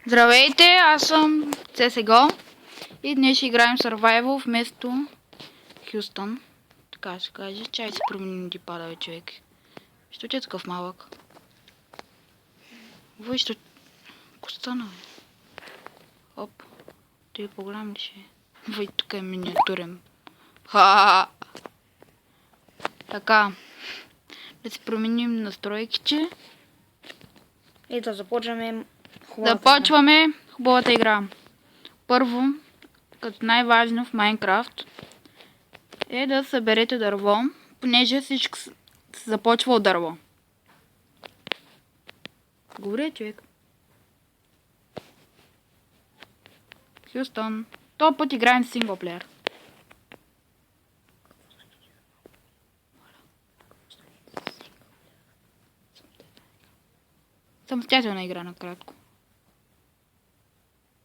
Здравейте, аз съм CSGO и днес ще играем Survival вместо Хюстън. Така ще каже. Чай си променим гипада, човек. Що е такъв малък? Виж, що... Костана, бе. Оп. Той по-голям ли ще е? Виж, тук е миниатюрен. Ха! Така. Да си променим настройките. Ето, започваме хубавата игра. Първо, като най-важно в Майнкрафт, е да съберете дърво, понеже всичко се започва от дърво. Говори, човек. Хюстън. Този път играем синглплеер. Самостоятелна игра накратко.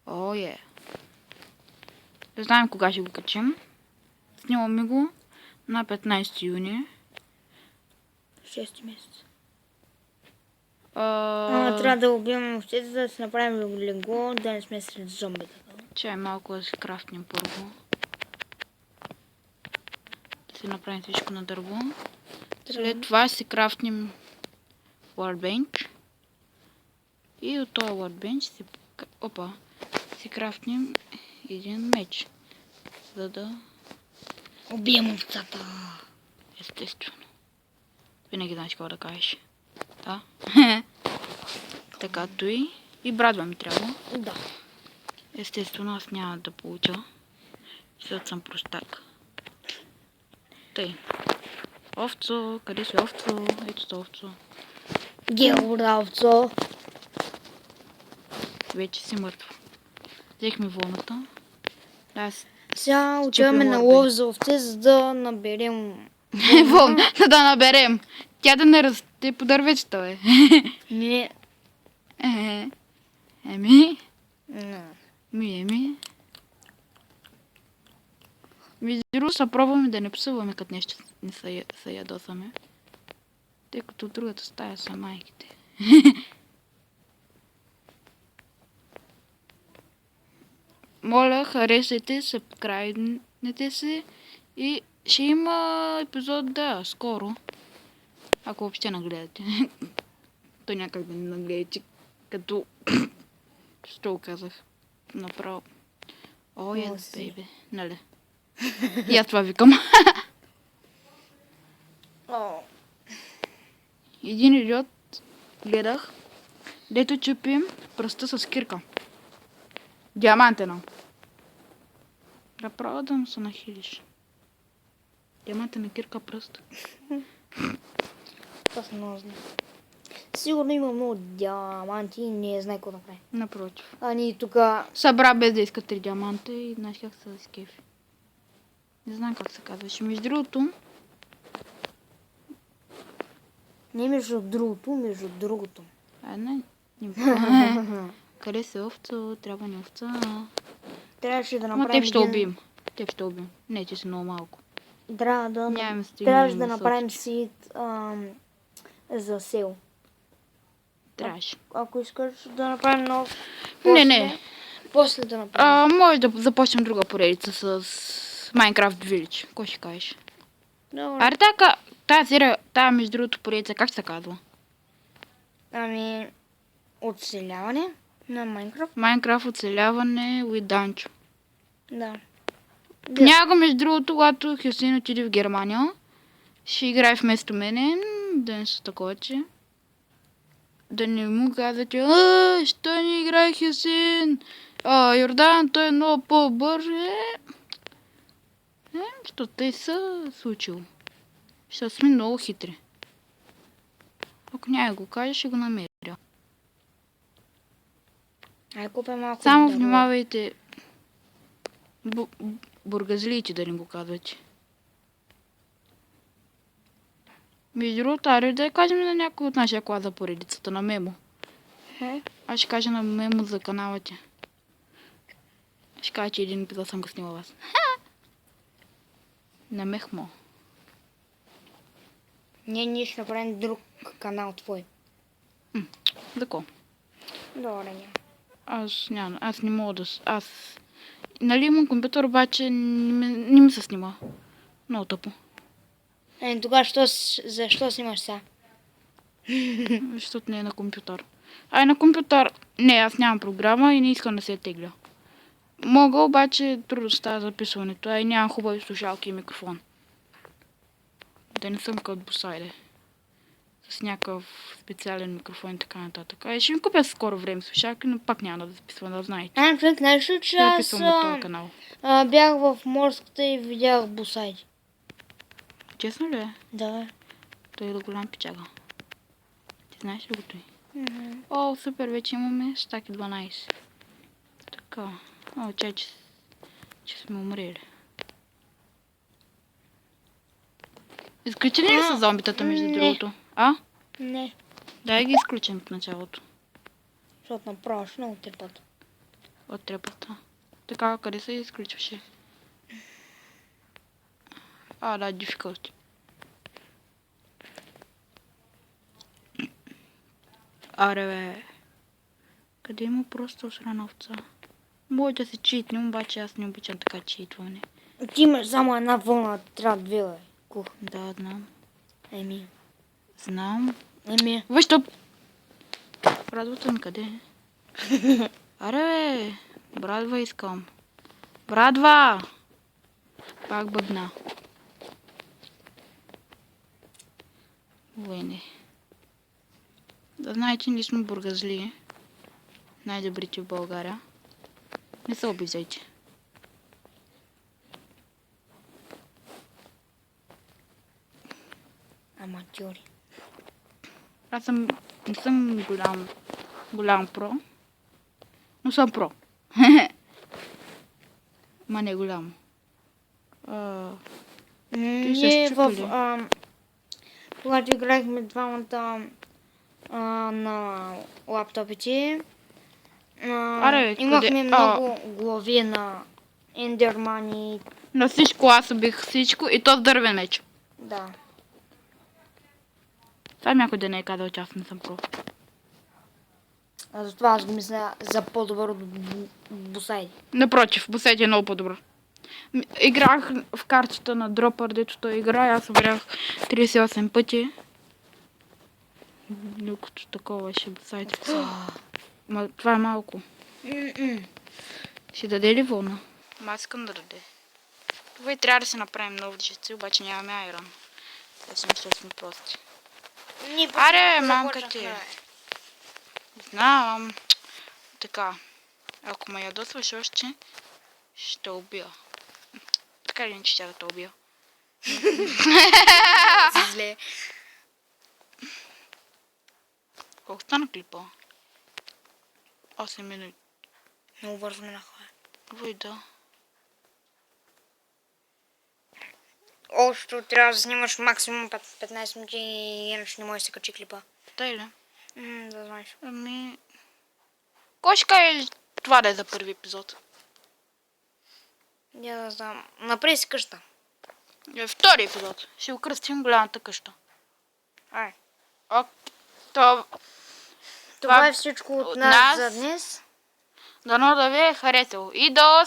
О, е. Да знаем кога ще го качим. Снимаме го на 15 юни. 6 месец. Трябва да убием овцете, да си направим легло, да не сме сред зомбите. Чай малко да си крафтнем първо. Да си направим всичко на дърво. След това си крафтнем workbench. И от този workbench си крафтнем един меч. За да убием овцата. Естествено. Винаги знаеш какво да кажеш. Да. Така той. И брадва ми трябва. Да. Естествено аз няма да получа. Защото съм простак. Тъй. Овцо, къде си овцо? Ето то овцо. Геора овцо. Вече си мъртво. Взехме вълната. Сега отиваме на лов за овце, за да наберем вълна. Да наберем. Тя да не расте по дървечета, бе. Не. Еми. Не. Еми. Между другото се пробваме да не псуваме, като нещо не се ядосаме. Тъй като другата стая са майките. Моля, харесайте, събскрайбнете се и ще има епизод, да, скоро. Ако въобще нагледате. То някак да не нагледате, като... Що го казах? Направо. О, yes, baby. Нали? И аз това викам. Един идиот гледах, дето чупим пръста с кирка. Диамантена. Направо да му се нахилиш. Диамантена кирка пръст. Това съм много зле. Сигурно има много диаманти и не знае какво да прави. Напротив. А ние тука... Събра без да иска 3 диаманта и знаеш как се скефи. Не знам как се казваше. Между другото... Не между другото, между другото. Не. Къде се овца? Трябва ни овца. Трябваше да Ама направим... теб ще убием. Теб ще убием. Не, че си много малко. Трябваше да направим си за сел. Трябваше. Ако искаш да направим нов... Не. После да направим. Може да започнем друга поредица с Minecraft Village. Кой ще кажеш? Добре. Аре тая между другото поредица как се казва? Ами... Оцеляване на Майнкрафт. Minecraft оцеляване with Данчо. Да. Някога между другото, когато Хюсейн отиде в Германия, ще играе вместо мене, да не са такова, че да не му казвате, що не играе Хюсейн? Йордан, той е много по-бърз. Що те са случило. Ще сме много хитри. Ако няма го каже, ще го намеря. Ай, купя малко. Само внимавайте бургазлиите да не го казвате. Между другото, аре да кажем на някой от нашия клас за поредицата на Мемо. Аз ще кажа на Мемо за канала ти. Ще кажа, че един епизод съм го снимала вас. На Мехмо. Ние ще направим друг канал твой. За ко? Добре, няма. Аз не мога да... Нали имам компютър, обаче не ми се снима. Много тъпо. Тогава защо снимаш сега? Защото не е на компютър. На компютър... Не, аз нямам програма и не искам да се тегля. Мога, обаче трудно става записването. Нямам хубави слушалки и микрофон. Да не съм като Босайде. С някакъв специален микрофон и така нататък. Ще ми купя скоро време слушалки, но пак няма да записвам, да знаете. Човек, знаеш ли, че Да аз записвам от този канал. бях в морската и видях Босайди. Честно ли е? Да. Той е до голям пичага. Ти знаеш ли го той? О, супер, вече имаме стаки 12. Така. Че сме умрели. Изключени ли са зомбитата, между не. другото? Не. Дай ги изключим в началото. Защото направо ще много трепат. От трепата. Така, къде се изключваше? Да, difficulty. Аре, бе. Къде има просто срана овца? Може да се читнем, обаче аз не обичам така читване. Ти имаш само една вълна, трябва две, бе. Кух. Да, знам. Знам. Виж тук! Брадвата ми къде е? Аре, бе! Брадва искам. Брадва! Пак бъгна. Не. Да знаете, ние сме бургазли. Най-добрите в България. Не се обиждайте. Аматьори. Аз не съм голям про, но съм про. Ма не голям. Ние когато играехме двамата на лаптопите, имахме много глави на ендермани. На всичко аз убих всичко и то с дървен меч. Да. Това някой да не е казал, че аз не съм про. Затова аз го мисля за по-добър от Босайди. Напротив, Босайди е много по-добър. Играх в картата на Дропър, дето той играе, аз събрах 38 пъти. Докато такова ще Босайди. Това е малко. Ще даде ли вълна? Аз искам да даде. Това и трябва да се направим много жици, обаче нямаме айрон. Да си мисля, сме прости. Аре, мамка ти. Знам. Така. Ако ме ядосваш още, ще убия. Така ли не, че тя да те убия? Зле. Колко стана клипа? 8 минути. Много бързо минаха. Войда. Общо трябва да снимаш максимум 15 минути, иначе не може да се качи клипа. Тай ли? Да знаеш. Кой ще каже това да е за първи епизод? Я да знам. Направи си къща. Втори епизод. Ще окръстим голямата къща. Това е всичко от нас за днес. Дано да ви е харесало. И до